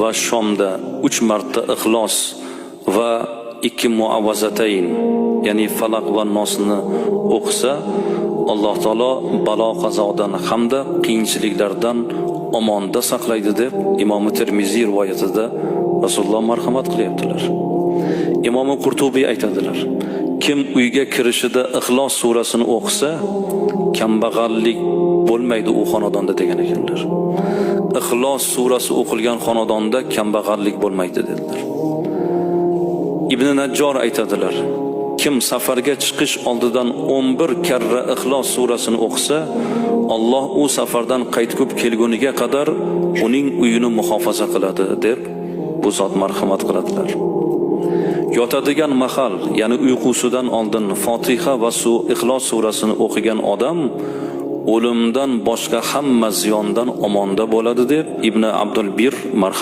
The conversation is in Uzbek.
va shomda 3 marta ixlos va 2 muavvazatayn, ya'ni falaq va nosni o'qisa, Alloh taolo balo qazodan hamda qiyinchiliklardan omonda saqlaydi deb Imom Tirmiziy rivoyatida Rasululloh marhamat qilyaptilar. Imom Qurtubiy aytadilar: kim uyga kirishida Ixlos surasini o'qisa, kambag'allik bo'lmaydi u xonadonda degan ekanlar. Ixlos surasi o'qilgan xonadonda kambag'allik bo'lmaydi dedilar. Ibn Najjor aytadilar: kim safarga chiqish oldidan 11 karra Ixlos surasini o'qisa, Alloh u safardan qaytib kelguniga qadar uning uyini muhofaza qiladi deb bu zot marhamat qiladilar. Yotadigan mahal, ya'ni uyqusidan oldin Fotiha va Ixlos surasini o'qigan odam o'limdan boshqa hamma ziyondan omonda bo'ladi deb Ibn Abdul Bir marhamat